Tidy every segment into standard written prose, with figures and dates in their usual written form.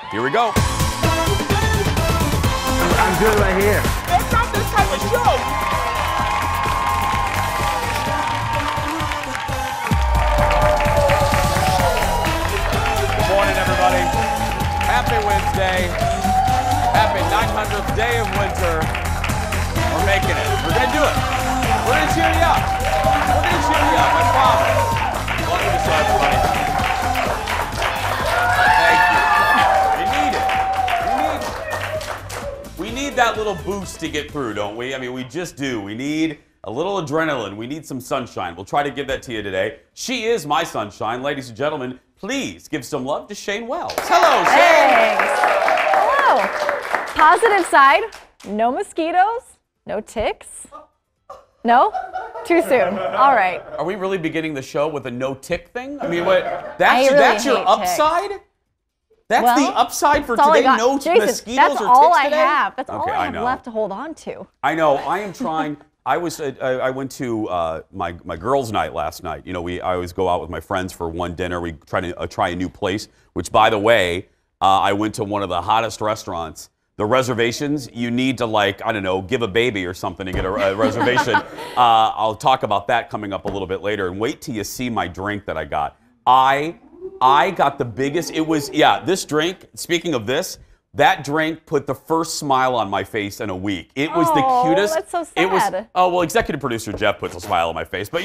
Here we go. I'm good right here. That's not this type of show. Good morning, everybody. Happy Wednesday. Happy 900th day of winter. We're making it. We're going to do it. We're going to cheer you up. We're going to cheer you up, I promise. Welcome to the show, everybody. We need that little boost to get through, don't we? I mean, we just do. We need a little adrenaline. We need some sunshine. We'll try to give that to you today. She is my sunshine. Ladies and gentlemen, please give some love to Shane Wells. Hello, Shane. Thanks. Hello. Positive side, no mosquitoes, no ticks. No? Too soon. All right. Are we really beginning the show with a no tick thing? I mean, what? That's your hate upside? ticks. That's the upside for today? No Jason, mosquitoes that's or ticks all I today? have. That's Okay, all I have left to hold on to. I know. I am trying. I went to my girls' night last night. You know, I always go out with my friends for one dinner. We try to try a new place, which, by the way, I went to one of the hottest restaurants. The reservations, you need to, like, I don't know, give a baby or something to get a reservation. I'll talk about that coming up a little bit later. And wait till you see my drink that I got. I got the biggest, this drink, speaking of this, that drink put the first smile on my face in a week. It was the cutest. That's so sad. It was, well, executive producer Jeff puts a smile on my face, but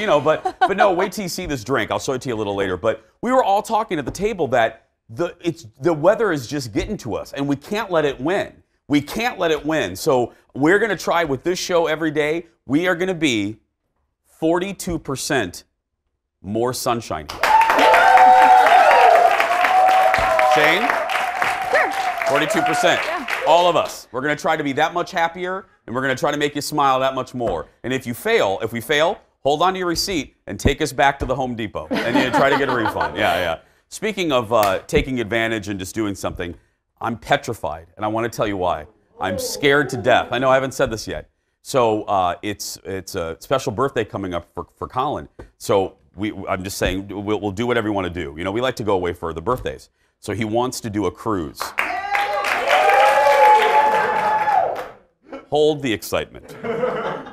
but no, wait till you see this drink. I'll show it to you a little later. But we were all talking at the table that the weather is just getting to us, and we can't let it win. We can't let it win. So we're going to try with this show every day. We are going to be 42% more sunshine here. Shane? Sure. 42%. Yeah. All of us. We're going to try to be that much happier, and we're going to try to make you smile that much more. And if we fail, hold on to your receipt and take us back to the Home Depot and try to get a refund. Yeah. Speaking of taking advantage and just doing something, I'm petrified, and I want to tell you why. I'm scared to death. I know I haven't said this yet. So it's a special birthday coming up for Colin. So I'm just saying we'll do whatever we want to do. You know, we like to go away for the birthdays. So he wants to do a cruise. Hold the excitement.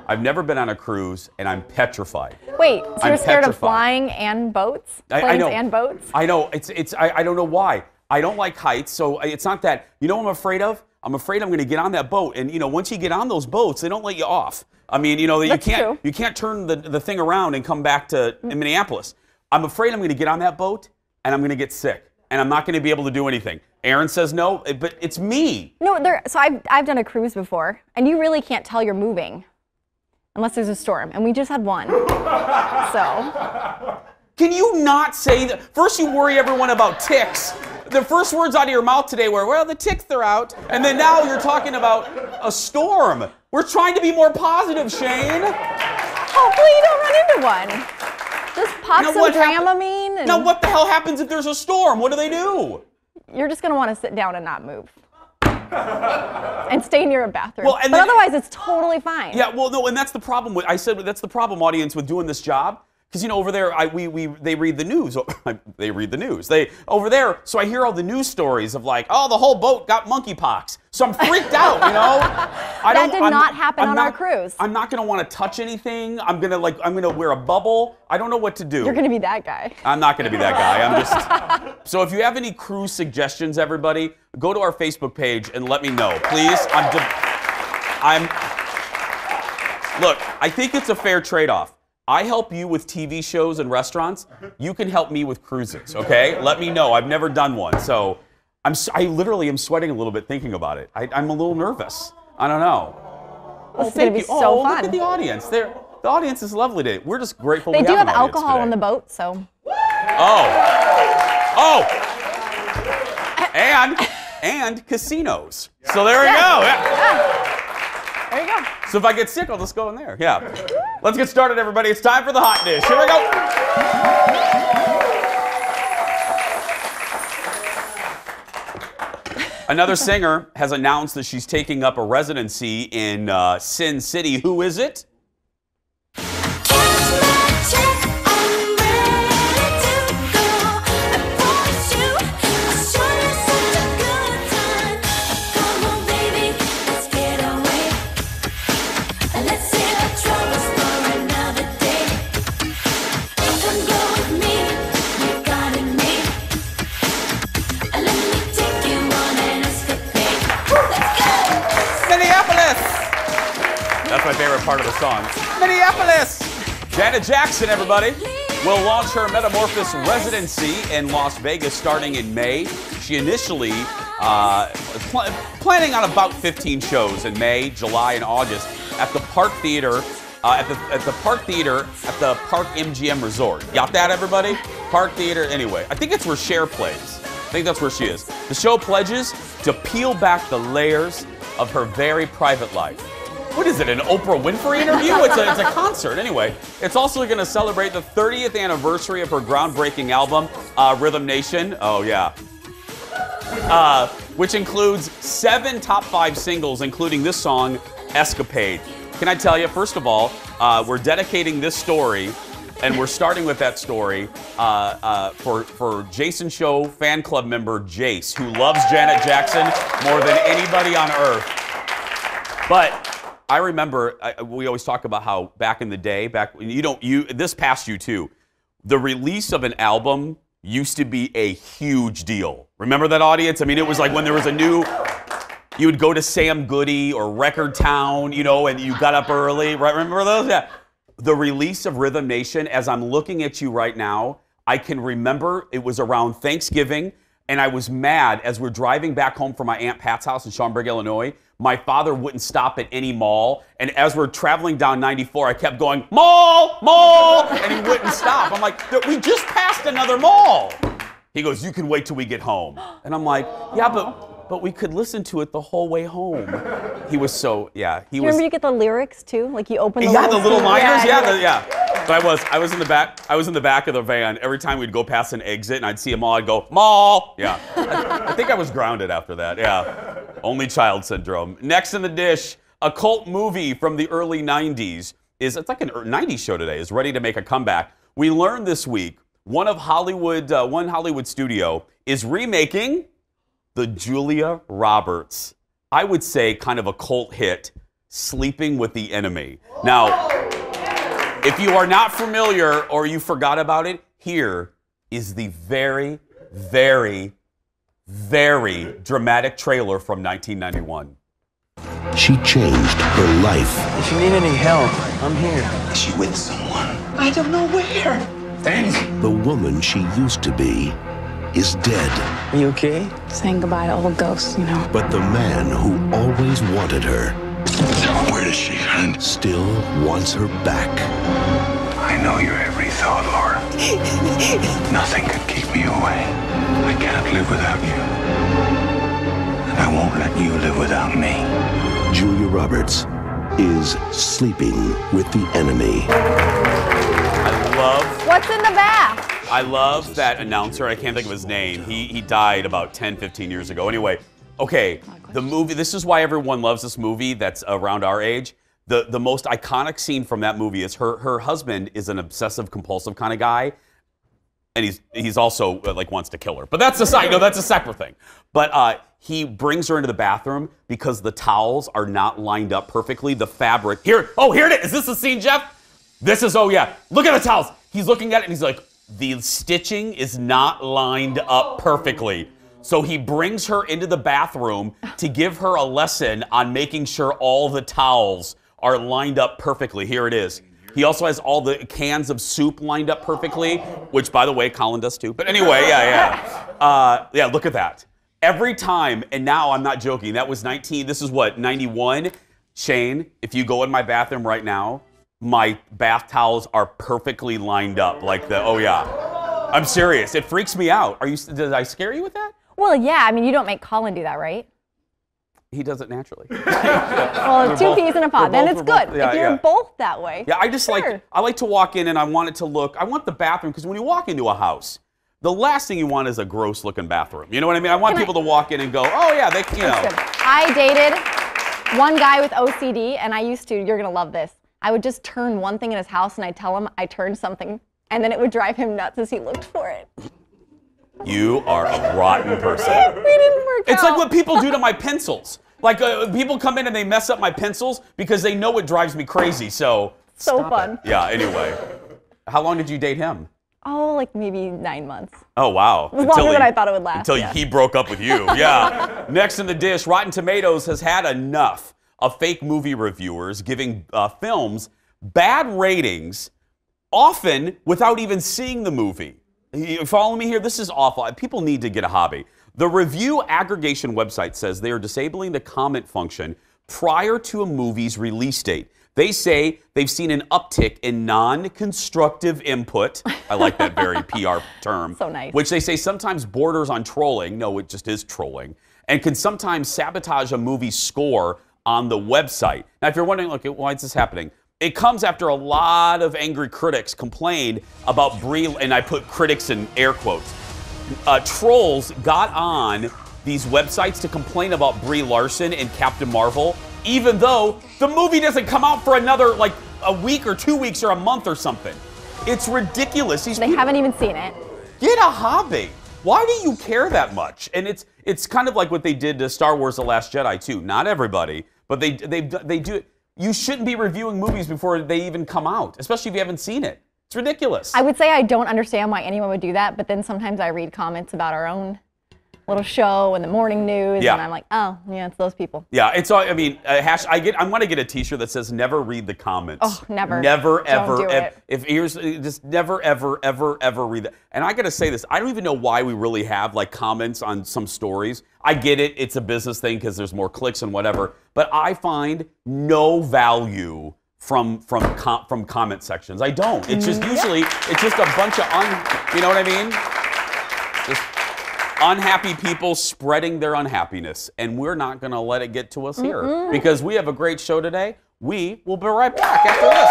I've never been on a cruise, and I'm petrified. Wait, so you're scared of flying and boats? Planes and boats? I know. I don't know why. I don't like heights, so it's not that. You know what I'm afraid of? I'm afraid I'm going to get on that boat, and once you get on those boats, they don't let you off. I mean, you can't turn the thing around and come back to Minneapolis. I'm afraid I'm going to get on that boat, and I'm going to get sick, and I'm not going to be able to do anything. Aaron says no, but it's me. No, so I've done a cruise before, and you really can't tell you're moving unless there's a storm, and we just had one. So. Can you not say that? First you worry everyone about ticks. The first words out of your mouth today were, well, the ticks are out. And then now you're talking about a storm. We're trying to be more positive, Shane. Hopefully you don't run into one. Just pop some Dramamine. Now what the hell happens if there's a storm? What do they do? You're just going to want to sit down and not move. And stay near a bathroom. Well, but otherwise it's totally fine. Yeah, well, no, and that's the problem. That's the problem, audience, with doing this job. Because, over there, they read the news. They read the news. Over there, so I hear all the news stories of like, oh, the whole boat got monkeypox. So I'm freaked out, That did not happen on our cruise. I'm not going to want to touch anything. I'm going to wear a bubble. I don't know what to do. You're going to be that guy. I'm not going to be that guy. I'm just... So if you have any cruise suggestions, everybody, go to our Facebook page and let me know, please. Look, I think it's a fair trade-off. I help you with TV shows and restaurants. You can help me with cruises, okay? Let me know. I've never done one, so I literally am sweating a little bit thinking about it. I'm a little nervous. I don't know. This is going to be so fun. Look at the audience. The audience is lovely today. We're just grateful. They do have alcohol on the boat, so. Oh. And casinos. So there we go. Yeah. There you go. So if I get sick, I'll just go in there. Yeah. Let's get started, everybody. It's time for the hot dish. Here we go. Another singer has announced that she's taking up a residency in Sin City. Who is it? That's my favorite part of the song. Minneapolis! Janet Jackson, everybody, will launch her Metamorphosis residency in Las Vegas starting in May. She initially was planning on about 15 shows in May, July, and August at the Park Theater, at the Park MGM Resort. Got that, everybody? Park Theater. Anyway, I think it's where Cher plays. I think that's where she is. The show pledges to peel back the layers of her very private life. What is it, an Oprah Winfrey interview? It's a concert. Anyway, it's also going to celebrate the 30th anniversary of her groundbreaking album, Rhythm Nation. Oh, yeah. Which includes 7 top 5 singles, including this song, Escapade. Can I tell you, first of all, we're dedicating this story, and we're starting with that story for Jason Show fan club member Jace, who loves Janet Jackson more than anybody on earth. But I remember we always talk about how back in the day, this passed you too. The release of an album used to be a huge deal. Remember that, audience? I mean, it was like when there was a new, you would go to Sam Goody or Record Town, you know, and you got up early, right? Remember those? Yeah. The release of Rhythm Nation, as I'm looking at you right now, I can remember it was around Thanksgiving, and I was mad as we're driving back home from my Aunt Pat's house in Schaumburg, Illinois. My father wouldn't stop at any mall, and as we're traveling down 94, I kept going, mall, mall, and he wouldn't stop. I'm like, we just passed another mall. He goes, you can wait till we get home. And I'm like, yeah, but we could listen to it the whole way home. He was so, yeah. Do you remember you get the lyrics too? Like you open the the little liners, yeah. yeah. So I was in the back of the van. Every time we'd go past an exit and I'd see a mall, I'd go, mall. Yeah. I think I was grounded after that, yeah. Only child syndrome. Next in the dish, a cult movie from the early 90s it's like a 90s show today, is ready to make a comeback. We learned this week one Hollywood studio is remaking the Julia Roberts, I would say kind of a cult hit, Sleeping with the Enemy. Now, if you are not familiar or you forgot about it, here is the very, very, very dramatic trailer from 1991. She changed her life. If you need any help, I'm here. Is she with someone? I don't know where. Think. The woman she used to be is dead. Are you okay? Saying goodbye to old ghosts, you know. But the man who always wanted her Where does she hunt? still wants her back. I know your every thought, Laura. Nothing could keep me away. I can't live without you. And I won't let you live without me. Julia Roberts is sleeping with the enemy. I love... What's in the bath? I love that announcer. I can't think of his name. He died about 10, 15 years ago. Anyway, okay, the movie, this is why everyone loves this movie that's around our age. The most iconic scene from that movie is her husband is an obsessive compulsive kind of guy, and he's also like wants to kill her. But that's a side, that's a separate thing. But he brings her into the bathroom because the towels are not lined up perfectly. The fabric, here it is. Is this the scene, Jeff? This is, oh yeah, look at the towels. He's looking at it and he's like, the stitching is not lined up perfectly. So he brings her into the bathroom to give her a lesson on making sure all the towels are lined up perfectly. Here it is. He also has all the cans of soup lined up perfectly, which, by the way, Colin does too. But anyway, yeah, look at that. Every time, and now I'm not joking, that was this is what, 91? Shane, if you go in my bathroom right now, my bath towels are perfectly lined up like oh yeah. I'm serious, it freaks me out. Did I scare you with that? Well, yeah, I mean, you don't make Colin do that, right? He does it naturally. Well, two peas in a pod, then it's good. If you're both that way. Yeah, I like to walk in and I want the bathroom, because when you walk into a house, the last thing you want is a gross looking bathroom. You know what I mean? I want people to walk in and go, oh yeah, they, you know. I dated one guy with OCD, and I used to, you're gonna love this, I would just turn one thing in his house and I'd tell him I turned something, and then it would drive him nuts as he looked for it. You are a rotten person. We didn't work It's out. like what people do to my pencils. Like people come in and they mess up my pencils because they know it drives me crazy. So fun. Yeah. Anyway, how long did you date him? Oh, like maybe 9 months. Oh wow. It was longer than I thought it would last. Until he broke up with you. Yeah. Next in the dish, Rotten Tomatoes has had enough of fake movie reviewers giving films bad ratings, often without even seeing the movie. You follow me here? This is awful. People need to get a hobby. The review aggregation website says they are disabling the comment function prior to a movie's release date. They say they've seen an uptick in non-constructive input. I like that very PR term. So nice. Which they say sometimes borders on trolling. No, it just is trolling. And can sometimes sabotage a movie's score on the website. Now, if you're wondering, look, why is this happening? It comes after a lot of angry critics complained about Brie, and I put critics in air quotes. Trolls got on these websites to complain about Brie Larson in Captain Marvel, even though the movie doesn't come out for another, like, a week or 2 weeks or a month or something. It's ridiculous. They haven't even seen it. Get a hobby. Why do you care that much? And it's kind of like what they did to Star Wars: The Last Jedi, too. Not everybody, but they do it. You shouldn't be reviewing movies before they even come out, especially if you haven't seen it. It's ridiculous. I would say I don't understand why anyone would do that, but then sometimes I read comments about our own little show and the morning news, and I'm like, oh, yeah, it's those people. Yeah, it's all. I mean, I want to get a T-shirt that says "Never read the comments." Oh, never. Never, ever. Don't do it. If here's just never, ever, ever, ever read that. And I got to say this: I don't even know why we really have like comments on some stories. I get it; it's a business thing because there's more clicks and whatever. But I find no value from comment sections. I don't. It's just usually it's just a bunch of you know what I mean? Just unhappy people spreading their unhappiness, and we're not going to let it get to us here because we have a great show today. We will be right back after this.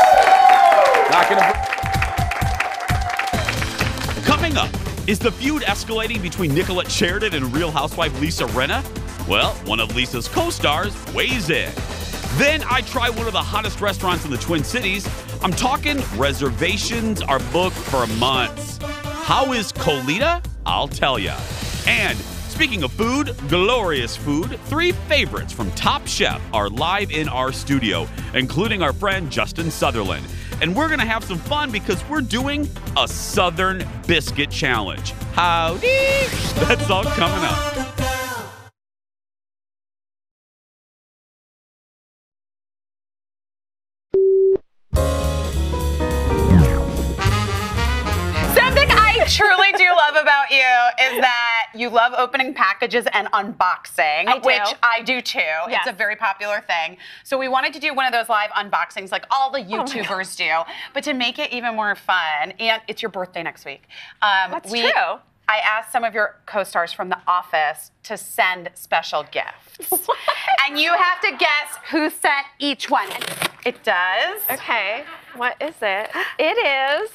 Coming up, is the feud escalating between Nicolette Sheridan and Real Housewife Lisa Rinna? Well, one of Lisa's co-stars weighs in. Then I try one of the hottest restaurants in the Twin Cities. I'm talking reservations are booked for months. How is Colita? I'll tell ya. And speaking of food, glorious food, 3 favorites from Top Chef are live in our studio, including our friend Justin Sutherland. And we're going to have some fun because we're doing a Southern Biscuit Challenge. Howdy! That's all coming up. Truly do love about you is that you love opening packages and unboxing, which I do too. Yes. It's a very popular thing. So we wanted to do one of those live unboxings like all the YouTubers do, but to make it even more fun, and it's your birthday next week. That's true. I asked some of your co-stars from The Office to send special gifts. And you have to guess who sent each one. It does. Okay, what is it? It is...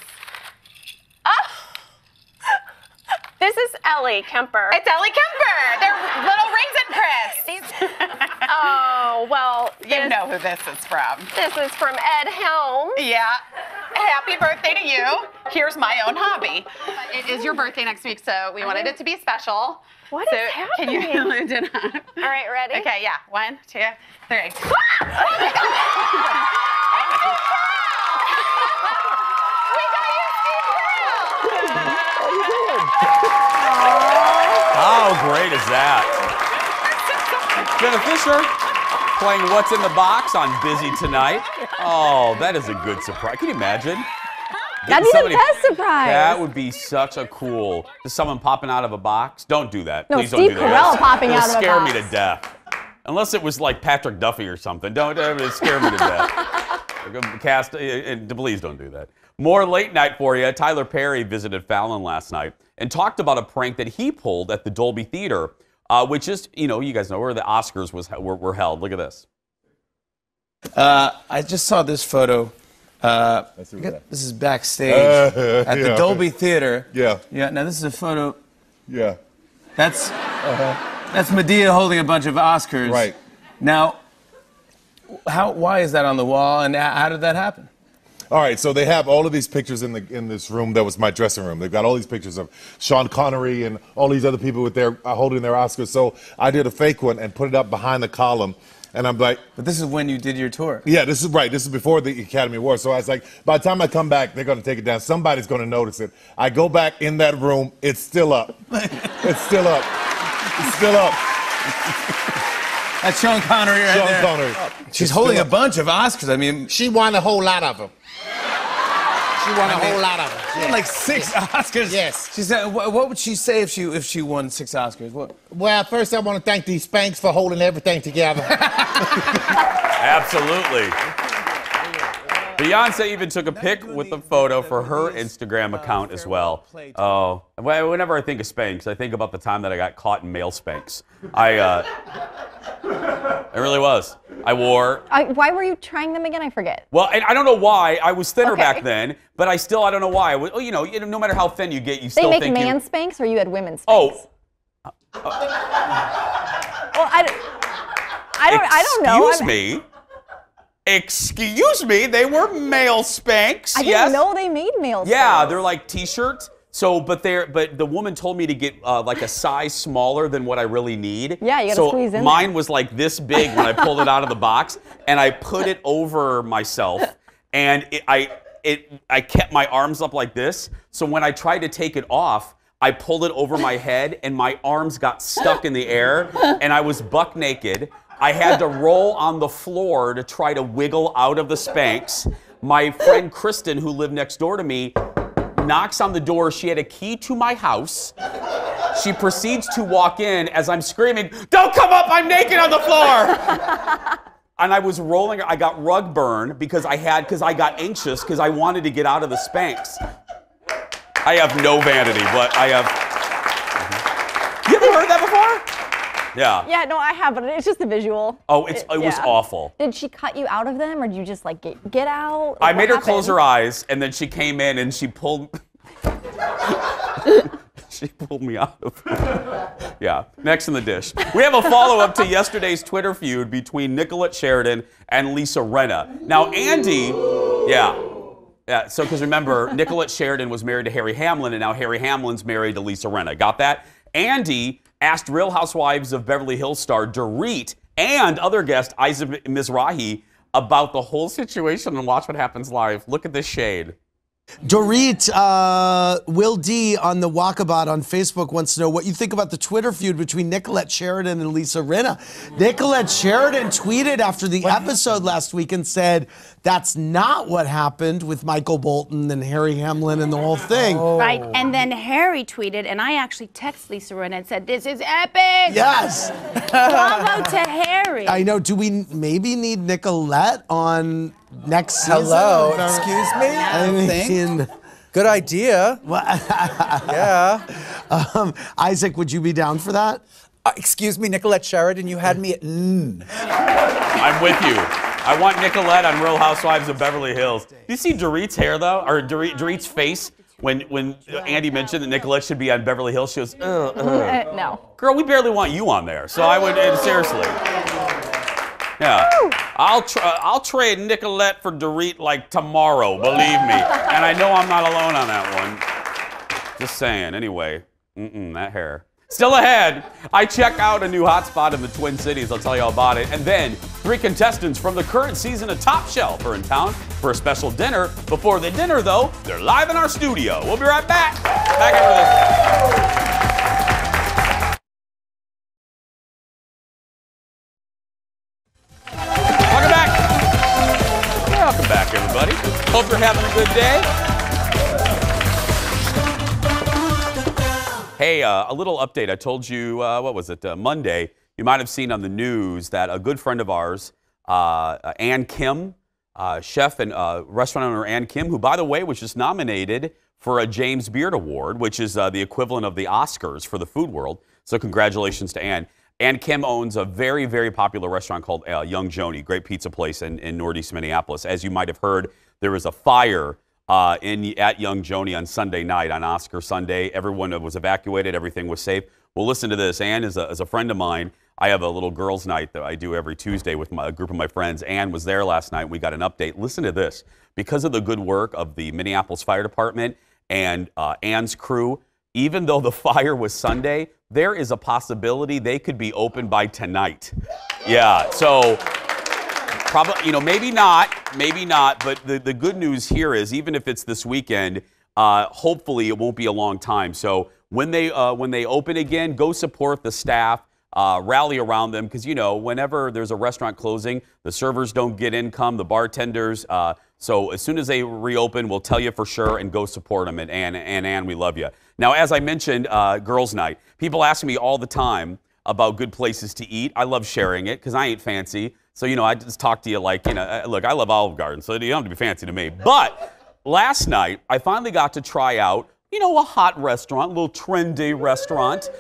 Oh! This is Ellie Kemper. It's Ellie Kemper. They're little Raisin Crisps. Oh, well. You know who this is from. This is from Ed Helm. Yeah. Happy birthday to you. Here's my own hobby. It is your birthday next week, so we wanted it to be special. What is happening? Can you lift it up? All right, ready? Okay, yeah. 1, 2, 3. How great is that? Jenna Fisher playing What's in the Box on Busy Tonight. Oh, that is a good surprise. Can you imagine? That'd be the best surprise. That would be such a cool. Just someone popping out of a box. Don't do that. No, Please Steve don't do that. Carell popping out of a box. It'll scare me to death. Unless it was like Patrick Duffy or something. Don't scare me to death. Please don't do that. More late night for you. Tyler Perry visited Fallon last night and talked about a prank that he pulled at the Dolby Theater, which is, you guys know where the Oscars were held. Look at this. I just saw this photo. This is backstage at the Dolby Theater. Yeah. Yeah. Now this is a photo. Yeah. That's Medea holding a bunch of Oscars. Right. Now, why is that on the wall, and how did that happen? All right, so they have all of these pictures in this room that was my dressing room. They've got all these pictures of Sean Connery and all these other people with their holding their Oscars. So I did a fake one and put it up behind the column. And I'm like, but this is when you did your tour. Yeah, this is right. This is before the Academy Awards. So I was like, by the time I come back, they're going to take it down. Somebody's going to notice it. I go back in that room. It's still up. It's still up. It's still up. That's Sean Connery right Sean there. Connery. She's holding a bunch of Oscars. I mean, She won a whole lot of them. She won a whole lot of them. she won like 6 Oscars. Yes. She said, what would she say if she won 6 Oscars? What? Well, first I want to thank these Spanx for holding everything together. Absolutely. Beyonce even took a pic with a photo for her Instagram account as well. Oh, whenever I think of Spanx, I think about the time that I got caught in male Spanx. It really was. I wore. Why were you trying them again? I forget. Well, and I don't know why. I was thinner back then, but I don't know why. No matter how thin you get, you still think think man Spanx, or you had women's Spanx? Oh. Well, I don't know. Excuse me, they were male Spanx. I didn't know they made male Spanx. Yeah, they're like t-shirts. So, but the woman told me to get like a size smaller than what I really need. Yeah, you gotta squeeze in mine there. was like this big when I pulled it out of the box, and I put it over myself, and I kept my arms up like this. So when I tried to take it off, I pulled it over my head, and my arms got stuck in the air, and I was buck naked. I had to roll on the floor to try to wiggle out of the Spanx. My friend Kristen, who lived next door to me, knocks on the door. She had a key to my house. She proceeds to walk in as I'm screaming, "Don't come up, I'm naked on the floor!" And I was rolling, I got rug burn because I got anxious because I wanted to get out of the Spanx. I have no vanity, but I have. You ever heard that before? Yeah. Yeah, no, I have, but it's just a visual. Oh, it was awful. Did she cut you out of them, or did you just like get out? I made her close her eyes, and then she came in and she pulled. She pulled me out of it. Yeah, next in the dish. We have a follow-up to yesterday's Twitter feud between Nicolette Sheridan and Lisa Rinna. Now, Andy, so because remember, Nicolette Sheridan was married to Harry Hamlin, and now Harry Hamlin's married to Lisa Rinna. Got that? Andy asked Real Housewives of Beverly Hills star Dorit and other guest Isaac Mizrahi about the whole situation, and watch what happens live. Look at this shade. Dorit, Will D on the Walkabout on Facebook wants to know what you think about the Twitter feud between Nicolette Sheridan and Lisa Rinna. Nicolette Sheridan tweeted after the episode last week and said, that's not what happened with Michael Bolton and Harry Hamlin and the whole thing. Right, and then Harry tweeted, and I actually texted Lisa Rinna and said, this is epic! Yes! Bravo to Harry! I know, do we maybe need Nicolette on next season? Hello, excuse me? I mean, good idea. Yeah. Isaac, would you be down for that? Excuse me, Nicolette Sheridan, you had me at I'm with you. I want Nicolette on Real Housewives of Beverly Hills. Do you see Dorit's hair, though? Or Dorit's face? When Andy mentioned that Nicolette should be on Beverly Hills, she goes, no. Girl, we barely want you on there. So I would, seriously. Yeah, I'll trade Nicolette for Dorit like tomorrow, believe me. And I know I'm not alone on that one. Just saying. Anyway, that hair. Still ahead, I check out a new hotspot in the Twin Cities. I'll tell you all about it. And then 3 contestants from the current season of Top Shelf are in town for a special dinner. Before the dinner, though, they're live in our studio. We'll be right back. Back after this. Welcome back, everybody. Hope you're having a good day. Hey, a little update. I told you, what was it, Monday, you might have seen on the news that a good friend of ours, Ann Kim, chef and restaurant owner Ann Kim, who, by the way, was just nominated for a James Beard Award, which is the equivalent of the Oscars for the food world. So congratulations to Ann. Ann Kim owns a very, very popular restaurant called Young Joni, great pizza place in Northeast Minneapolis. As you might have heard, there was a fire at Young Joni on Sunday night, on Oscar Sunday. Everyone was evacuated. Everything was safe. Well, listen to this. Ann is a friend of mine. I have a little girls' night that I do every Tuesday with a group of my friends. Ann was there last night. We got an update. Listen to this. Because of the good work of the Minneapolis Fire Department and Ann's crew, even though the fire was Sunday, there is a possibility they could be open by tonight. Yeah, so probably, maybe not, but the good news here is even if it's this weekend, hopefully it won't be a long time. So when they open again, go support the staff. rally around them because, you know, whenever there's a restaurant closing, the servers don't get income, the bartenders. So as soon as they reopen, we'll tell you for sure and go support them. And Ann, we love you. Now, as I mentioned, girls' night. People ask me all the time about good places to eat. I love sharing it because I ain't fancy. So, you know, I just talk to you like, you know, look, I love Olive Garden, so you don't have to be fancy to me. But last night, I finally got to try out, you know, a hot restaurant, a little trendy restaurant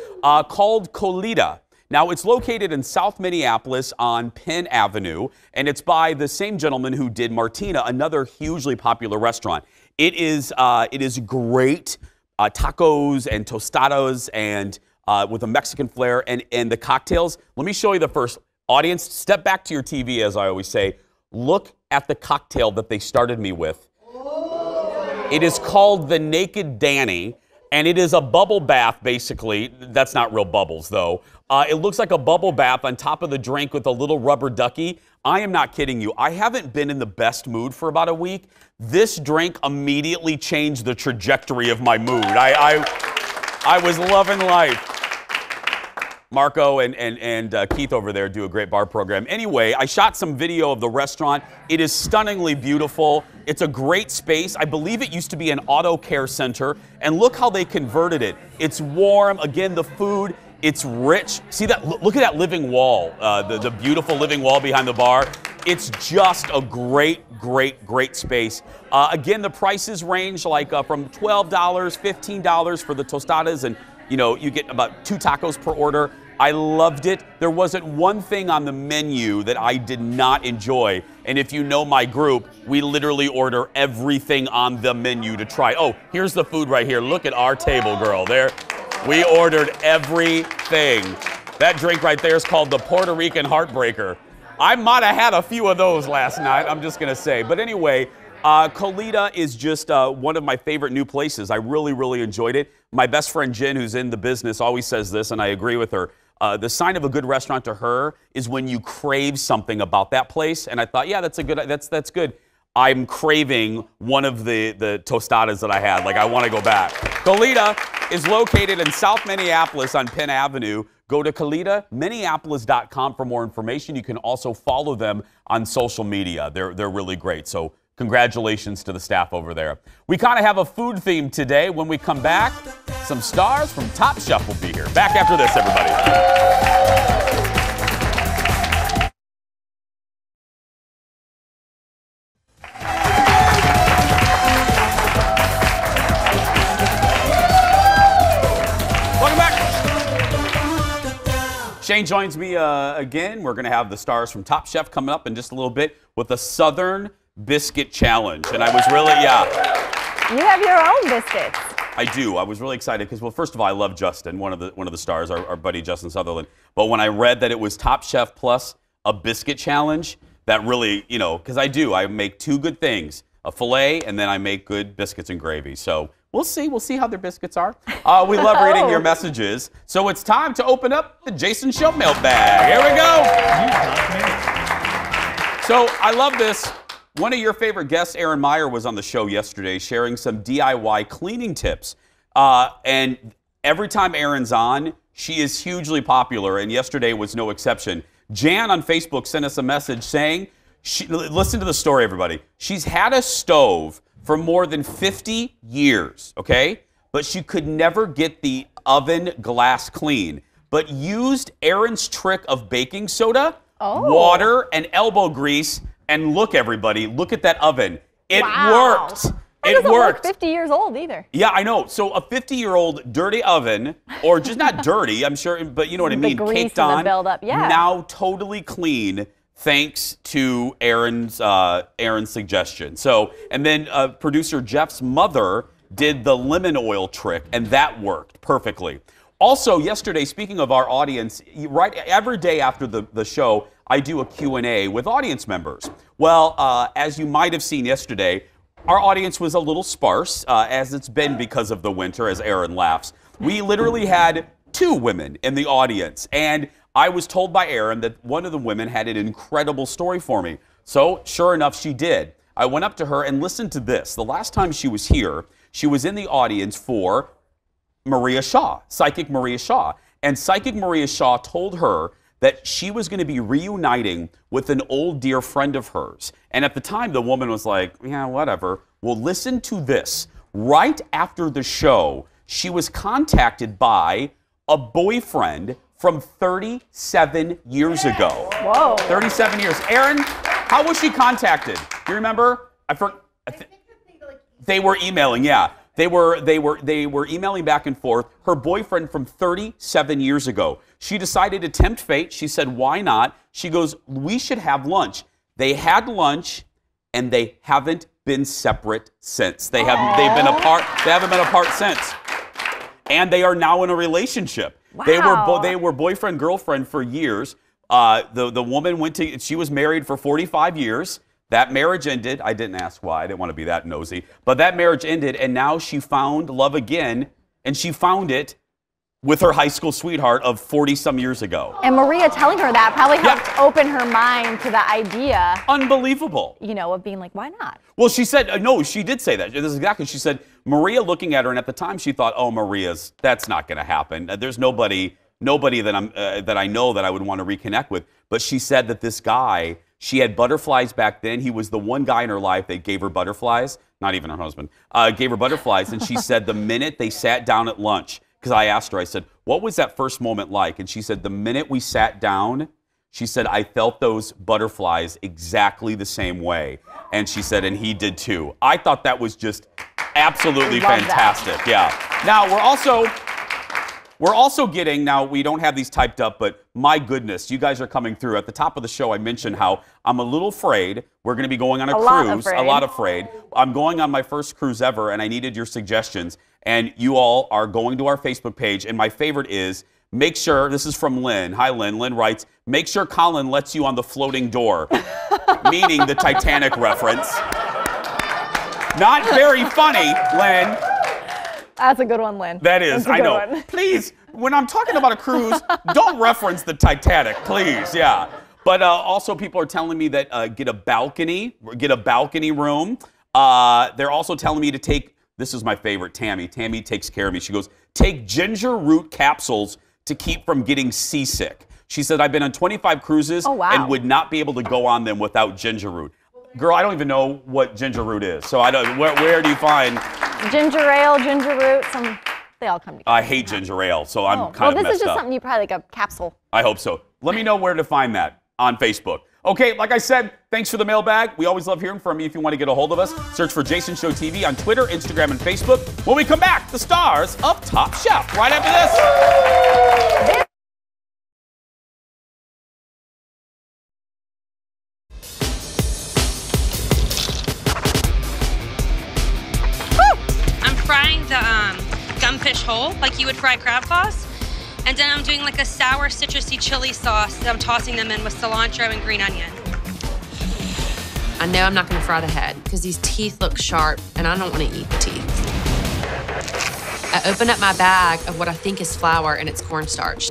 called Colita. Now, it's located in South Minneapolis on Penn Avenue, and it's by the same gentleman who did Martina, another hugely popular restaurant. It is great tacos and tostadas and with a Mexican flair and the cocktails. Let me show you the first. Audience, step back to your TV, as I always say. Look at the cocktail that they started me with. It is called the Naked Danny, and it is a bubble bath, basically. That's not real bubbles, though. It looks like a bubble bath on top of the drink with a little rubber ducky. I am not kidding you. I haven't been in the best mood for about a week. This drink immediately changed the trajectory of my mood. I was loving life. Marco and Keith over there do a great bar program. Anyway, I shot some video of the restaurant. It is stunningly beautiful. It's a great space. I believe it used to be an auto care center. And look how they converted it. It's warm. Again, the food, it's rich. See that? Look at that living wall, the beautiful living wall behind the bar. It's just a great space. Again, the prices range like from $12, $15 for the tostadas, and you know, you get about 2 tacos per order. I loved it. There wasn't one thing on the menu that I did not enjoy. And if you know my group, we literally order everything on the menu to try. Oh, here's the food right here. Look at our table, girl. There, we ordered everything. That drink right there is called the Puerto Rican Heartbreaker. I might have had a few of those last night, I'm just going to say. But anyway, Colita is just one of my favorite new places. I really enjoyed it. My best friend Jen, who's in the business, always says this, and I agree with her. The sign of a good restaurant to her is when you crave something about that place. And I thought, yeah, that's good. I'm craving one of the tostadas that I had. Like, I want to go back. Colita is located in South Minneapolis on Penn Avenue. Go to ColitaMinneapolis.com for more information. You can also follow them on social media. They're really great. So congratulations to the staff over there. We kind of have a food theme today. When we come back, some stars from Top Chef will be here. Back after this, everybody. Welcome back. Shane joins me again. We're going to have the stars from Top Chef coming up in just a little bit with the Southern Biscuit Challenge. And I was really, You have your own biscuits. I do. I was really excited because, well, first of all, I love Justin, one of the stars, our buddy Justin Sutherland. But when I read that it was Top Chef plus a biscuit challenge, that really, you know, because I make 2 good things, a filet, and then I make good biscuits and gravy. So we'll see how their biscuits are. We love reading your messages. So it's time to open up the Jason Show mailbag. Here we go. So I love this. One of your favorite guests, Erin Meyer, was on the show yesterday sharing some DIY cleaning tips. And every time Erin's on, she is hugely popular, and yesterday was no exception. Jan on Facebook sent us a message saying, listen to the story, everybody. She's had a stove for more than 50 years, okay? But she could never get the oven glass clean, but used Erin's trick of baking soda, water, and elbow grease. And look, everybody, look at that oven. It worked. That doesn't look 50 years old either. Yeah, I know. So a 50-year-old dirty oven, or just not dirty, I'm sure, but you know what I mean, caked on, buildup. Yeah. now totally clean thanks to Erin's suggestion. So, and then producer Jeff's mother did the lemon oil trick, and that worked perfectly. Also, yesterday, speaking of our audience, right every day after the show, I do a Q&A with audience members. Well, as you might have seen yesterday, our audience was a little sparse, as it's been because of the winter, as Erin laughs. We literally had 2 women in the audience, and I was told by Erin that one of the women had an incredible story for me. So, sure enough, she did. I went up to her and listened to this. The last time she was here, she was in the audience for Maria Shaw, psychic Maria Shaw. And psychic Maria Shaw told her that she was going to be reuniting with an old dear friend of hers. And at the time, the woman was like, yeah, whatever. Well, listen to this. Right after the show, she was contacted by a boyfriend from 37 years ago. Whoa. 37 years. Aaron, how was she contacted? Do you remember? They were emailing, yeah. They were emailing back and forth. Her boyfriend from 37 years ago. She decided to tempt fate. She said, why not? She goes, we should have lunch. They had lunch, and they haven't been separate since. They've been apart. They haven't been apart since. And they are now in a relationship. Wow. They were boyfriend, girlfriend for years. The woman she was married for 45 years. That marriage ended. I didn't ask why. I didn't want to be that nosy. But that marriage ended, and now she found love again, and she found it with her high school sweetheart of 40-some years ago. And Maria telling her that probably helped open her mind to the idea. Unbelievable. You know, of being like, why not? Well, she said, no, she did say that. This is exactly, she said, Maria looking at her, and at the time she thought, oh, that's not going to happen. There's nobody that I know that I would want to reconnect with. But she said that this guy, she had butterflies back then. He was the one guy in her life that gave her butterflies, not even her husband, gave her butterflies. And she said the minute they sat down at lunch, because I asked her, I said, what was that first moment like? And she said, the minute we sat down, she said, I felt those butterflies exactly the same way. And she said, and he did too. I thought that was just absolutely fantastic. Yeah. Now, we're also getting, now we don't have these typed up, but my goodness, you guys are coming through. At the top of the show, I mentioned how I'm a little afraid. We're going to be going on a cruise. A lot afraid. I'm going on my first cruise ever, and I needed your suggestions. And you all are going to our Facebook page, and my favorite is, make sure, this is from Lynn. Hi, Lynn. Lynn writes, make sure Colin lets you on the floating door, meaning the Titanic reference. Not very funny, Lynn. That's a good one, Lynn. That is, I know. One. Please, when I'm talking about a cruise, don't reference the Titanic, please. Yeah. But also, people are telling me that get a balcony room. They're also telling me to take, this is my favorite, Tammy. Tammy takes care of me. She goes, take ginger root capsules to keep from getting seasick. She said, I've been on 25 cruises and would not be able to go on them without ginger root. Girl, I don't even know what ginger root is. So I don't. Where do you find ginger ale, ginger root? They all come together. I hate ginger ale, so I'm kind of messed up. Well, this is just something you probably like a capsule. I hope so. Let me know where to find that on Facebook. Okay, like I said, thanks for the mailbag. We always love hearing from you. If you want to get a hold of us, search for Jason Show TV on Twitter, Instagram, and Facebook. When we come back, the stars of Top Chef. Right after this. Frying the gumfish whole, like you would fry crab sauce. And then I'm doing like a sour citrusy chili sauce that I'm tossing them in with cilantro and green onion. I know I'm not gonna fry the head because these teeth look sharp and I don't wanna eat the teeth. I open up my bag of what I think is flour and it's cornstarch.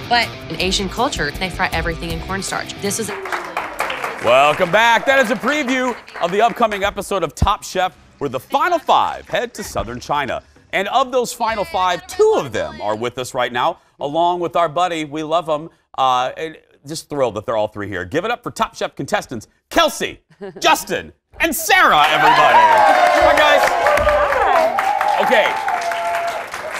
But in Asian culture, they fry everything in cornstarch. This is Welcome back. That is a preview of the upcoming episode of Top Chef, where the final 5 head to southern China. And of those final 5, 2 of them are with us right now, along with our buddy. We love them. And just thrilled that they're all 3 here. Give it up for Top Chef contestants, Kelsey, Justin, and Sarah, everybody. Hi, guys. Okay.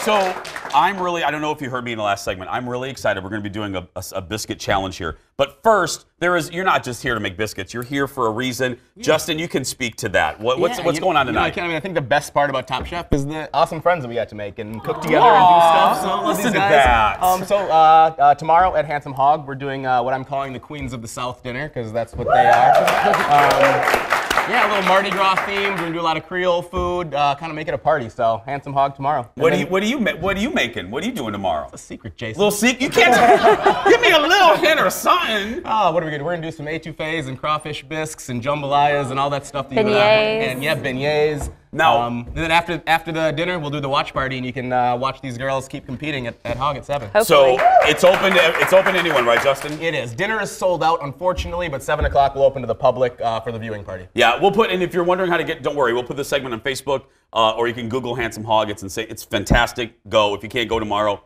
So I don't know if you heard me in the last segment. I'm really excited. We're going to be doing a biscuit challenge here. But first, you're not just here to make biscuits. You're here for a reason. Yeah. Justin, you can speak to that. What's going on tonight? I think the best part about Top Chef is the awesome friends that we got to make and cook together and do stuff. So listen to that. Tomorrow at Handsome Hog, we're doing what I'm calling the Queens of the South dinner, because that's what they are. Yeah, a little Mardi Gras themed. We're gonna do a lot of Creole food, kind of make it a party. So Handsome Hog tomorrow. What are you making? What are you doing tomorrow? It's a secret, Jason. Little secret? You can't give me a little hint or something. Oh, what are we gonna do? We're gonna do some etouffees and crawfish bisques and jambalayas and all that stuff. Beignets. Beignets. No. Then after the dinner, we'll do the watch party, and you can watch these girls keep competing at Hog at 7. Hopefully. So it's open to anyone, right, Justin? It is. Dinner is sold out, unfortunately, but 7 o'clock we'll open to the public for the viewing party. Yeah, and if you're wondering how to get, don't worry, we'll put this segment on Facebook, or you can Google Handsome Hog. It's fantastic. Go. If you can't go tomorrow,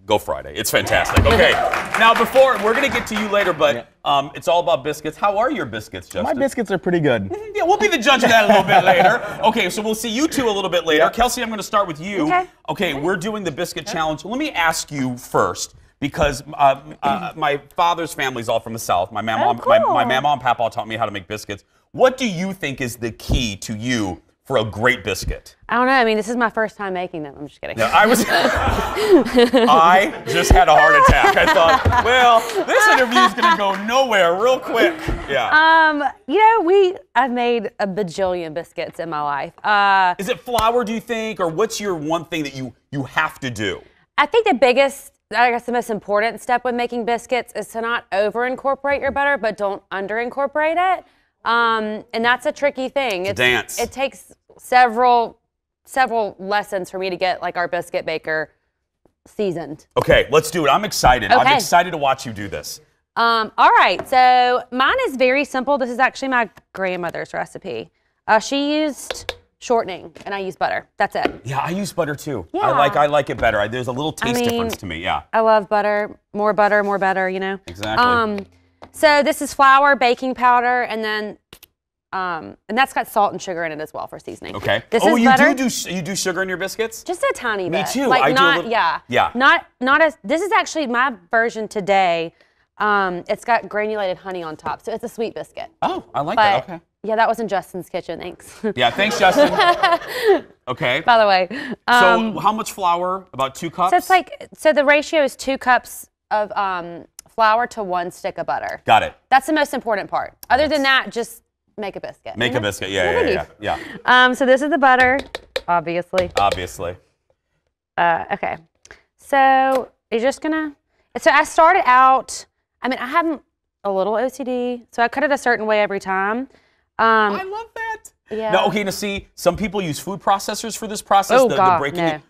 Go Friday. It's fantastic. Okay. Now, before, we're going to get to you later, but it's all about biscuits. How are your biscuits, Justin? My biscuits are pretty good. Yeah, we'll be the judge of that a little bit later. Okay, so we'll see you two a little bit later. Kelsey, I'm going to start with you. Okay, we're doing the biscuit challenge. Let me ask you first, because my father's family's all from the South. My mama, my mama and papa taught me how to make biscuits. What do you think is the key to you for a great biscuit? I don't know. I mean, this is my first time making them. I'm just kidding. No, I just had a heart attack. I thought, well, this interview is going to go nowhere real quick. Yeah. You know, I've made a bajillion biscuits in my life. Is it flour, do you think, or what's your one thing that you have to do? I think the biggest, I guess the most important step with making biscuits is to not over-incorporate your butter, but don't under-incorporate it. And that's a tricky thing. It's a dance. It takes several lessons for me to get like our biscuit baker seasoned. Okay, let's do it. I'm excited. Okay. I'm excited to watch you do this. All right, so mine is very simple. This is actually my grandmother's recipe. She used shortening, and I use butter. That's it. Yeah, I use butter too. Yeah. I like it better. There's a little taste difference to me. Yeah. I love butter. More better. You know. Exactly. So this is flour, baking powder, and then and that's got salt and sugar in it as well for seasoning. Okay. This is you butter. you do sugar in your biscuits? Just a tiny bit. Me too. Like I not, do a little, yeah. Not as. This is actually my version today. It's got granulated honey on top, so it's a sweet biscuit. Oh, I like that. Okay. Yeah, that was in Justin's kitchen. Thanks. Yeah, thanks, Justin. Okay. By the way. So how much flour? About 2 cups? So it's like the ratio is 2 cups of flour to 1 stick of butter. Got it. That's the most important part. Other than that, just make a biscuit. Make a biscuit. Yeah. So this is the butter, obviously. Obviously. Okay. So you're just gonna. So I started out. I mean, I have a little OCD, so I cut it a certain way every time. I love that. Yeah. Now, okay, to see, some people use food processors for this process. Oh, the God, breaking no. it.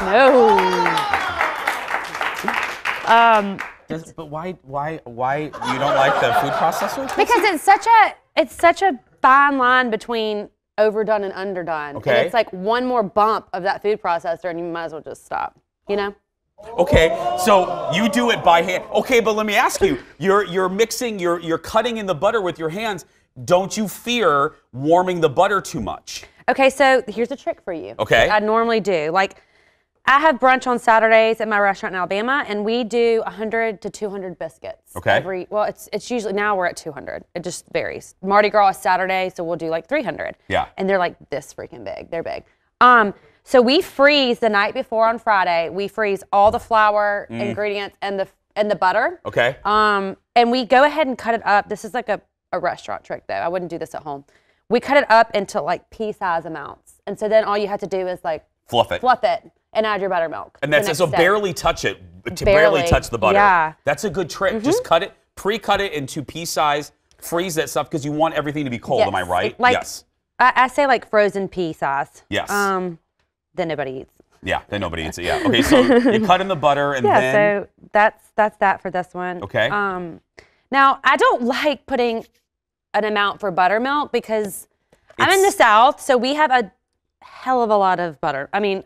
No. But why you don't like the food processor? Because it's such a fine line between overdone and underdone. Okay. And it's like one more bump of that food processor, and you might as well just stop. You know. Okay, so you do it by hand. Okay, but let me ask you: you're mixing, you're cutting in the butter with your hands. Don't you fear warming the butter too much? Okay, so here's a trick for you. Okay. I normally do. Like, I have brunch on Saturdays at my restaurant in Alabama, and we do 100 to 200 biscuits. Okay. Well, it's usually, now we're at 200. It just varies. Mardi Gras is Saturday, so we'll do like 300. Yeah. And they're like this freaking big. They're big. So we freeze the night before on Friday. We freeze all the flour, ingredients, and the butter. Okay. And we go ahead and cut it up. This is like a restaurant trick, though. I wouldn't do this at home. We cut it up into like pea-size amounts. And so then all you have to do is like fluff it and add your buttermilk. And that's so barely touch it, barely touch the butter. Yeah. That's a good trick. Just cut it, pre-cut it into pea-size, freeze that stuff because you want everything to be cold. Yes. Am I right? Yes. I say like frozen pea size. Yes. Then nobody eats. Yeah, then nobody eats it. Yeah. Okay, so you cut in the butter and then. So that's that for this one. Okay. Now I don't like putting an amount for buttermilk because I'm in the South, so we have a hell of a lot of butter. I mean,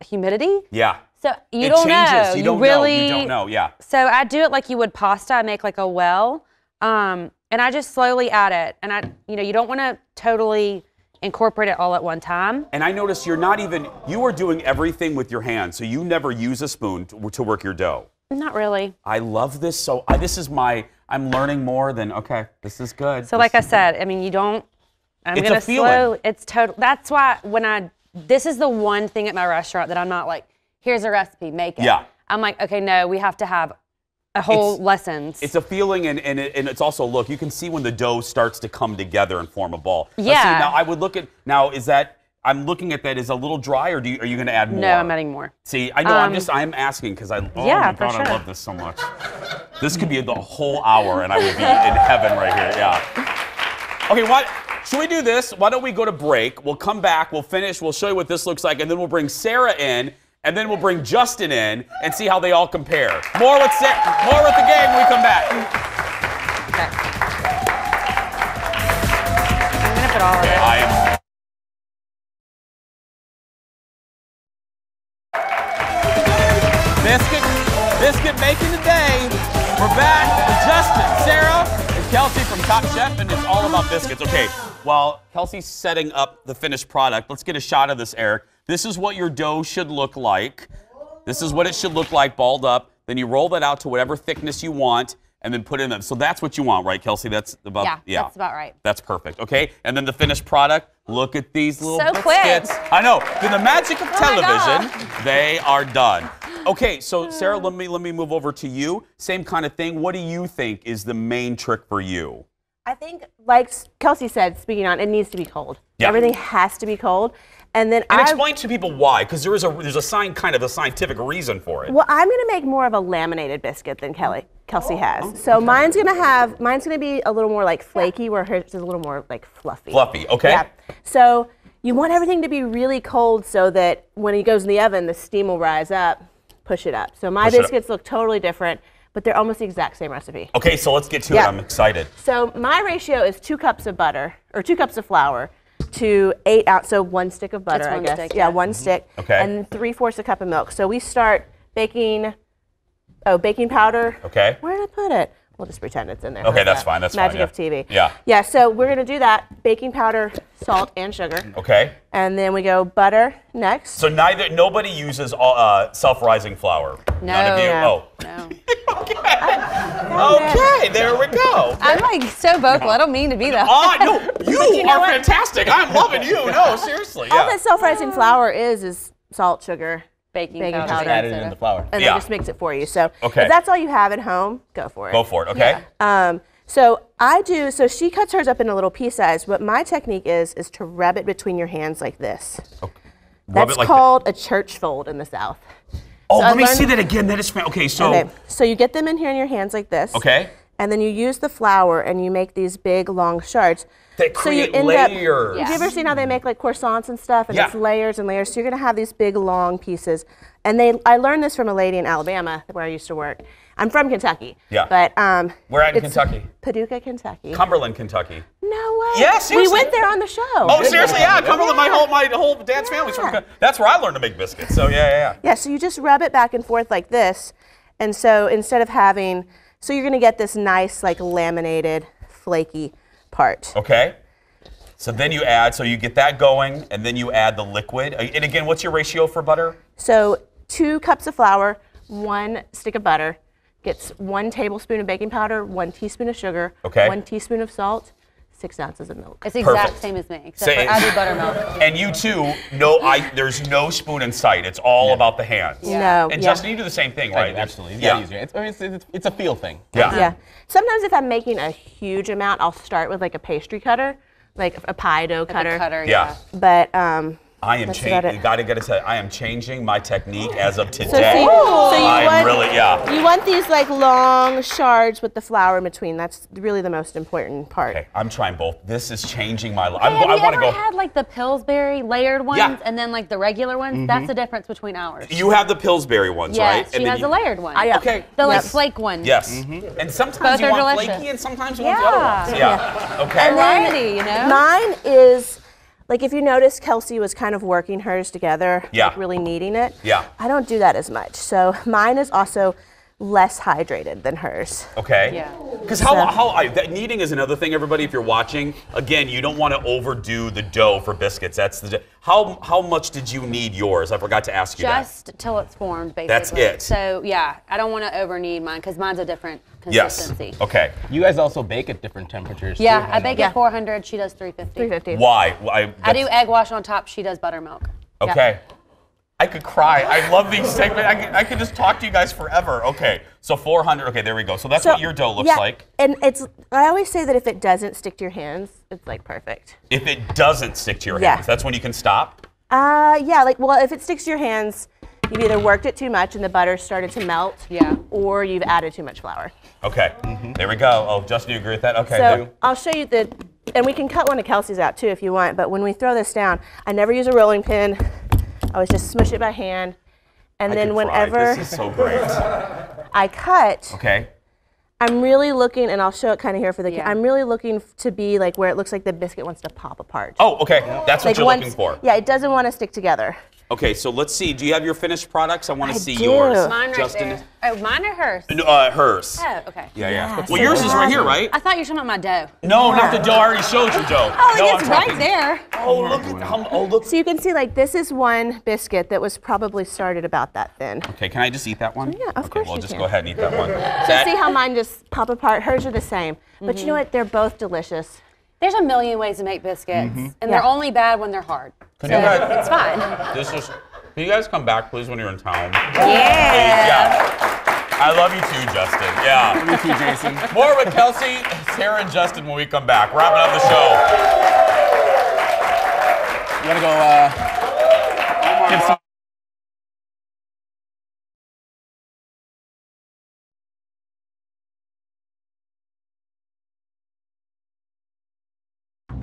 humidity. Yeah. So you it don't changes. know. You don't really, know. You don't know. Yeah. So I do it like you would pasta. I make like a well, and I just slowly add it. And you don't want to totally incorporate it all at one time. And I noticed you are doing everything with your hands, so you never use a spoon to work your dough. Not really. I love this. So I'm learning more than, okay, this is good. So like I said, I mean, it's a feeling. It's total. That's why this is the one thing at my restaurant that I'm not like, here's a recipe, make it. Yeah. I'm like, okay, no, we have to have a whole lessons. It's a feeling, and it's also, look, you can see when the dough starts to come together and form a ball. Yeah. See, now I would look at, I'm looking at that as a little dry, or are you going to add more? No, I'm adding more. See, I know, I'm asking because I love this so much. This could be the whole hour and I would be in heaven right here, yeah. Okay, should we do this? Why don't we go to break? We'll come back, we'll finish, we'll show you what this looks like, and then we'll bring Sarah in, and then we'll bring Justin in and see how they all compare. More with the gang when we come back. Okay. I'm going to put all of it. Biscuit making today. We're back with Justin, Sarah, and Kelsey from Top Chef, and it's all about biscuits. Okay, while Kelsey's setting up the finished product, let's get a shot of this, Eric. This is what your dough should look like. This is what it should look like, balled up. Then you roll that out to whatever thickness you want, and then put it in them. So that's what you want, right, Kelsey? That's about that's about right. That's perfect. Okay, and then the finished product. Look at these little So quick. biscuits. I know. Through the magic of television, they are done. Okay, so Sarah, let me move over to you. Same kind of thing. What do you think is the main trick for you? I think, like Kelsey said, speaking on, it needs to be cold. Yeah. Everything has to be cold. And then explain to people why, because there's a kind of a scientific reason for it. Well, I'm gonna make more of a laminated biscuit than Kelsey has. So mine's gonna be a little more like flaky, where hers is a little more like fluffy. Fluffy, okay. Yeah. So you want everything to be really cold so that when it goes in the oven, the steam will rise up, push it up. So my biscuits look totally different, but they're almost the exact same recipe. Okay, so let's get to it. I'm excited. So my ratio is 2 cups of butter, or 2 cups of flour, to 8 ounces, so 1 stick of butter, That's I one guess. stick, yeah, 1 stick. Okay. And 3/4 a cup of milk. So we start baking, baking powder. Okay. Where did I put it? We'll just pretend it's in there. Okay, How's that's that? fine. That's Magic fine. of TV. Yeah. Yeah, so we're gonna do that. Baking powder, salt, and sugar. Okay. And then we go butter next. So nobody uses self-rising flour. No. None of you. No. Okay, there we go. I'm like so vocal. I don't mean to be that. No, you are fantastic. I'm loving you. No, seriously. All Yeah. that self-rising flour is salt, sugar, baking powder. Just add it in the flour. And then just mix it for you. So Okay. if that's all you have at home, go for it. Go for it. Okay. So she cuts hers up into little pea size. What my technique is to rub it between your hands like this. Rub That's it like called a church fold in the South. Oh, So let I me learned- see that again. That is okay. So Okay, so you get them in here in your hands like this. Okay. And then you use the flour and you make these big long shards. That So you create end layers. Have you ever seen how they make like croissants and stuff? And Yeah. it's layers and layers. So you're gonna have these big long pieces. And I learned this from a lady in Alabama where I used to work. I'm from Kentucky. Yeah. But We're at in it's Kentucky. Paducah, Kentucky. Cumberland, Kentucky. No way. Yeah, seriously. We went there on the show. Oh, seriously? Yeah, Cumberland. My whole dad's family's from. That's where I learned to make biscuits. So yeah. Yeah, so you just rub it back and forth like this. And so instead of having, so you're gonna get this nice like laminated, flaky part. Okay. So then you add, so you get that going, and then you add the liquid. And again, what's your ratio for butter? So 2 cups of flour, 1 stick of butter, gets 1 tablespoon of baking powder, 1 teaspoon of sugar, Okay. 1 teaspoon of salt, 6 ounces of milk. It's the exact Perfect. same as me, except for I do buttermilk. And you too, there's no spoon in sight. It's all about the hands. No, And yeah. Justin, you do the same thing, right? Absolutely. Yeah. It's a feel thing. Yeah. Yeah. Sometimes if I'm making a huge amount, I'll start with like a pastry cutter, like a pie dough cutter. Yeah. But I am that's about changing. it. Gotta say, I am changing my technique as of So today. I'm really, yeah. You want these like long shards with the flour in between. That's really the most important part. Okay, I'm trying both. This is changing my life. Hey, have I you want to ever go. had like the Pillsbury layered ones Yeah. and then like the regular ones? That's the difference between ours. You have the Pillsbury ones, right? Yes, she has a layered one. Okay. The like flake ones. Yes. And sometimes Both you are want delicious. flaky, and sometimes you want the other ones. Yeah. Okay. And then Variety, you know? mine is, like if you notice, Kelsey was kind of working hers together, Yeah. like really kneading it. Yeah. I don't do that as much. So mine is also less hydrated than hers. Okay. Yeah. Because kneading is another thing, everybody. If you're watching, again, you don't want to overdo the dough for biscuits. How much did you knead yours? I forgot to ask you that. Just till it's formed, basically. That's it. So yeah, I don't want to over knead mine because mine's a different Yes. consistency. Okay. You guys also bake at different temperatures. Yeah, too, I bake at 400. She does 350. 350. Why? I do egg wash on top. She does buttermilk. Okay. I could cry. I love these segments. I could just talk to you guys forever. Okay. So 400. Okay, there we go. So that's what your dough looks like. And I always say that if it doesn't stick to your hands, it's like perfect. If it doesn't stick to your Yeah. hands, that's when you can stop. Yeah, well, if it sticks to your hands, you've either worked it too much and the butter started to melt, or you've added too much flour. Okay. There we go. Oh, Justin, you agree with that? Okay. So I'll show you and we can cut one of Kelsey's out too if you want, but when we throw this down, I never use a rolling pin. I always just smush it by hand. And then whenever This is so great. I cut, Okay. I'm really looking, and I'll show it kind of here for the I'm really looking to be like where it looks like the biscuit wants to pop apart. Oh, okay. That's what Like you're once- looking for. Yeah, it doesn't want to stick together. Okay, so let's see. Do you have your finished products? I want to see yours. Mine right Justin. there. Oh, mine or hers? No, hers. Oh, okay. Yeah. Well, yours is right here, right? I thought you were talking about my dough. No, not the dough. I already showed you dough. Oh, no, it's right there. Oh, look at how. Oh, look. So you can see, like, this is one biscuit that was probably started about that thin. Okay, can I just eat that one? Yeah, of course well, you just can. go ahead and eat that one. So see how mine just pop apart? Hers are the same. But you know what? They're both delicious. There's a million ways to make biscuits, and they're only bad when they're hard. Can So you guys, it's fine. Can you guys come back, please, when you're in town? Yeah. I love you too, Justin. Yeah. You too, Jason. More with Kelsey, Sarah, and Justin when we come back. Wrapping up the show. You gotta go give some.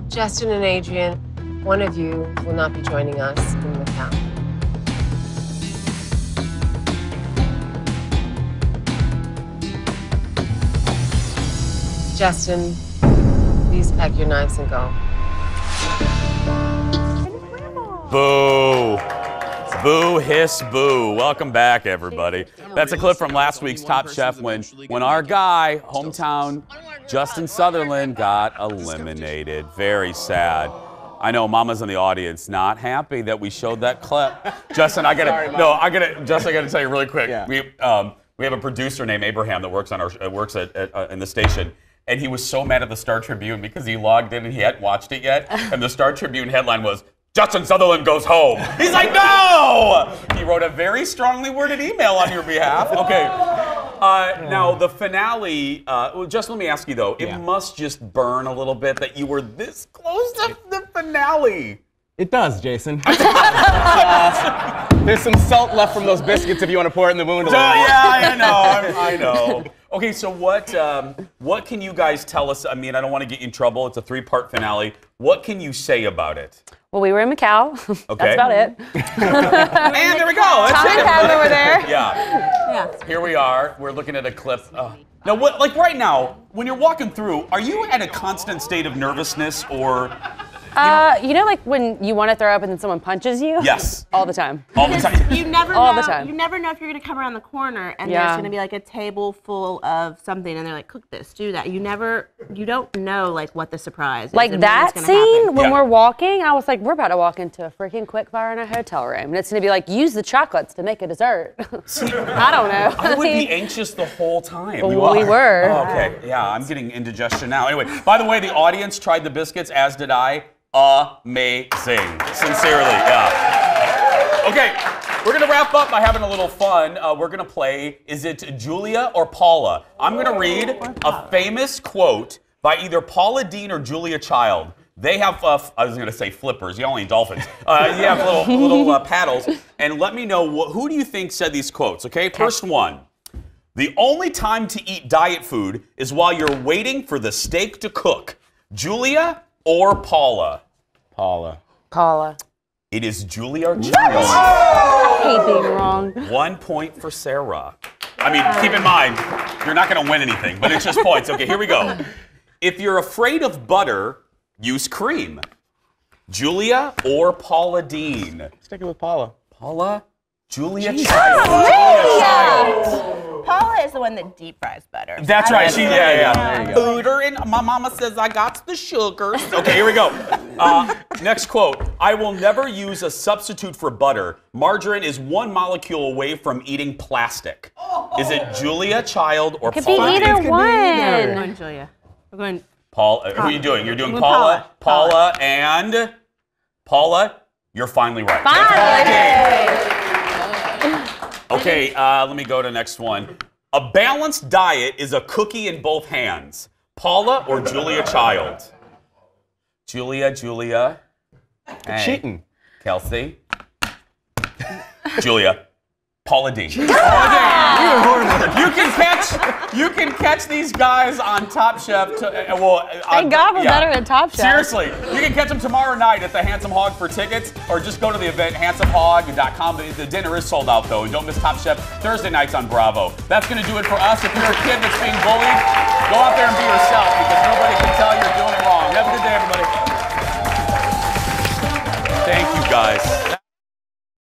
Justin and Adrian, one of you will not be joining us in Macau. Justin, please pack your knives and go. Boo. Boo, hiss, boo. Welcome back, everybody. That's a clip from last week's Top Chef when our guy, hometown Justin Sutherland, got eliminated. Very sad. I know Mama's in the audience, not happy that we showed that clip. Justin, Justin, I gotta tell you really quick. Yeah. We have a producer named Abraham that works on our in the station. And he was so mad at the Star Tribune because he logged in and he hadn't watched it yet. And the Star Tribune headline was, Justin Sutherland goes home. He's like, no! He wrote a very strongly worded email on your behalf. Okay. Now, the finale, just let me ask you though, it must just burn a little bit that you were this close to the finale. It does, Jason. There's some salt left from those biscuits if you want to pour it in the wound a little. Yeah, I know. Okay, so what can you guys tell us? I mean, I don't want to get you in trouble. It's a 3-part finale. What can you say about it? Well, we were in Macau. Okay. That's about it. And there we go. That's Tom and it. Pat over there. Yeah. Here we are. We're looking at a clip. Now, like right now, when you're walking through, are you at a constant state of nervousness or? You know, like when you want to throw up and then someone punches you? Yes. All the time. All the time. You never All know. the time. You never know if you're gonna come around the corner and Yeah. there's gonna be like a table full of something, and they're like, "Cook this, do that." You don't know like what the surprise is. Like and when that it's gonna scene happen. when we're walking, I was like, we're about to walk into a freaking quick fire in a hotel room, and it's gonna be like, use the chocolates to make a dessert. I don't know. I would be anxious the whole time. We were. Oh, okay. Yeah, I'm getting indigestion now. Anyway, by the way, the audience tried the biscuits, as did I. Amazing. Sincerely, yeah. Okay, we're gonna wrap up by having a little fun. We're gonna play, is it Julia or Paula? I'm gonna read a famous quote by either Paula Deen or Julia Child. They have, I was gonna say flippers, you only dolphins. You have little paddles, and let me know, who do you think said these quotes, okay? First one. The only time to eat diet food is while you're waiting for the steak to cook. Julia or Paula? Paula. It is Julia or Child. I hate being wrong. 1 point for Sarah. I mean, keep in mind, you're not going to win anything, but it's just points. Okay, here we go. If you're afraid of butter, use cream. Julia or Paula Deen? Sticking with Paula. Paula? Julia Jesus. Child. Oh, Julia Child. Paula is the one that deep fries butter. That's right. She, There you go. Butter and my mama says I got the sugar. Okay, here we go. Next quote. I will never use a substitute for butter. Margarine is 1 molecule away from eating plastic. Is it Julia Child or Could Paula? be either We're one. going Julia. We're going. Paul, who are you doing? You're doing We're Paula. Paula. And Paula, you're finally right. Okay, let me go to the next one. A balanced diet is a cookie in both hands. Paula or Julia Child? Julia. Hey. Cheating. Kelsey. Julia. Paula Deen. You can catch these guys on Top Chef. Thank God we're better than Top Chef. Seriously, you can catch them tomorrow night at the Handsome Hog for tickets, or just go to the event, handsomehog.com. The dinner is sold out though. Don't miss Top Chef Thursday nights on Bravo. That's going to do it for us. If you're a kid that's being bullied, go out there and be yourself, because nobody can tell you're doing it wrong. Have a good day, everybody. Thank you, guys.